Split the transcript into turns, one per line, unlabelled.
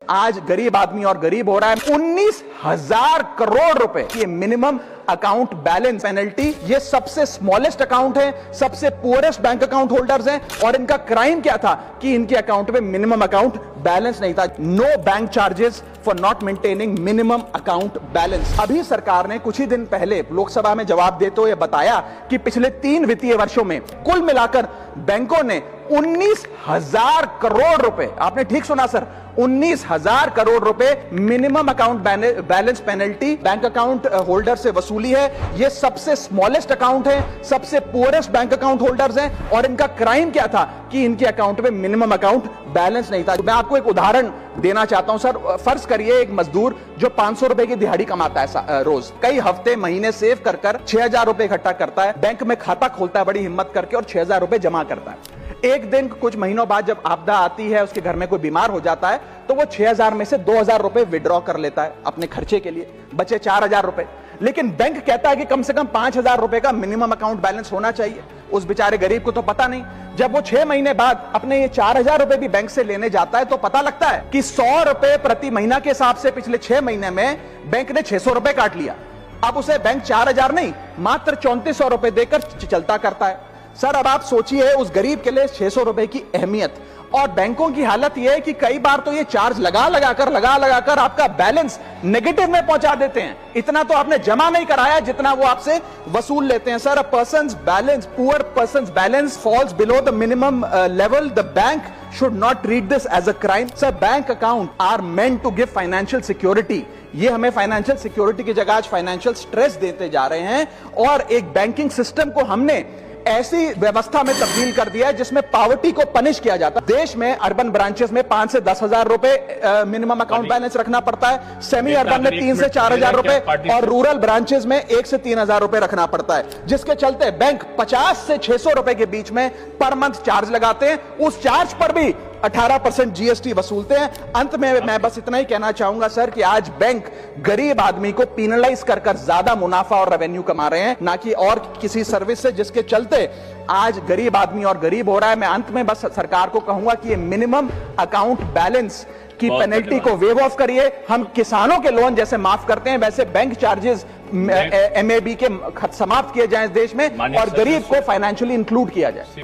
आज गरीब आदमी और गरीब हो रहा है। 19,000 करोड़ रुपए ये मिनिमम अकाउंट बैलेंस पेनल्टी, ये सबसे स्मॉलेस्ट अकाउंट है, सबसे पुअरेस्ट बैंक अकाउंट होल्डर्स हैं, और इनका क्राइम क्या था कि इनके अकाउंट में मिनिमम अकाउंट बैलेंस नहीं था। No bank charges for not maintaining minimum account balance. अभी सरकार ने कुछ ही दिन पहले लोकसभा में जवाब देते हुए बताया कि पिछले 3 वित्तीय वर्षों में कुल मिलाकर बैंकों ने 19,000 करोड़ रुपए, आपने ठीक सुना सर, 19,000 करोड़ रुपए minimum account balance penalty bank account holder से वसूली है। ये सबसे स्मॉलेस्ट अकाउंट है, सबसे पुअरेस्ट बैंक अकाउंट होल्डर्स हैं, और इनका क्राइम क्या था कि इनके अकाउंट में मिनिमम अकाउंट बैलेंस नहीं था। मैं आपको एक उदाहरण देना चाहता हूं सर। फर्ज करिए एक मजदूर जो 500 रुपए की दिहाड़ी कमाता है रोज, कई हफ्ते महीने सेव कर 6,000 रुपए इकट्ठा करता है, बैंक में खाता खोलता है बड़ी हिम्मत करके और 6,000 रुपए जमा करता है। एक दिन कुछ महीनों बाद जब आपदा आती है, उसके घर में कोई बीमार हो जाता है, तो वो 6,000 में से 2,000 रुपए विड्रॉ कर लेता है अपने खर्चे के लिए, बचे 4,000 रुपए। लेकिन बैंक कहता है कि कम से कम 5,000 रुपए का मिनिमम अकाउंट बैलेंस होना चाहिए। उस बेचारे गरीब को तो पता नहीं। जब वो 6 महीने बाद अपने ये 4,000 रुपए भी बैंक से लेने जाता है तो पता लगता है कि 100 रुपए प्रति महीना के हिसाब से पिछले 6 महीने में बैंक ने 600 रुपए काट लिया। अब उसे बैंक 4,000 नहीं, मात्र 3,400 रुपए देकर चलता करता है। सर अब आप सोचिए उस गरीब के लिए 600 रुपए की अहमियत, और बैंकों की हालत यह है कि कई बार तो ये चार्ज लगा लगाकर आपका बैलेंस नेगेटिव में पहुंचा देते हैं। इतना तो आपने जमा नहीं कराया जितना वो आपसे वसूल लेते हैं। Sir, a persons balance, poor persons balance falls below the minimum level, the bank should not treat this as a crime. Sir, bank account are meant to give financial security. ये हमें फाइनेंशियल सिक्योरिटी की जगह आज financial stress देते जा रहे हैं, और एक बैंकिंग सिस्टम को हमने ऐसी व्यवस्था में तब्दील कर दिया है जिसमें पॉवर्टी को पनिश किया जाता है। देश में अर्बन ब्रांचेस में 5 से 10,000 रुपए मिनिमम अकाउंट बैलेंस रखना पड़ता है, सेमी अर्बन में 3 से 4,000 रुपए, और रूरल ब्रांचेस में 1 से 3,000 रुपए रखना पड़ता है, जिसके चलते बैंक 50 से 600 रुपए के बीच में पर मंथ चार्ज लगाते हैं। उस चार्ज पर भी 18% जीएसटी वसूलते हैं। अंत में मैं बस इतना ही कहना चाहूंगा सर कि आज बैंक गरीब आदमी को पीनलाइज कर ज्यादा मुनाफा और रेवेन्यू कमा रहे हैं, ना कि और किसी सर्विस से, जिसके चलते आज गरीब आदमी और गरीब हो रहा है। मैं अंत में बस सरकार को कहूंगा कि ये मिनिमम अकाउंट बैलेंस की पेनल्टी को वेव ऑफ करिए। हम किसानों के लोन जैसे माफ करते हैं, वैसे बैंक चार्जेस एमएबी के समाप्त किए जाएं इस देश में, और गरीब को फाइनेंशियली इंक्लूड किया जाए।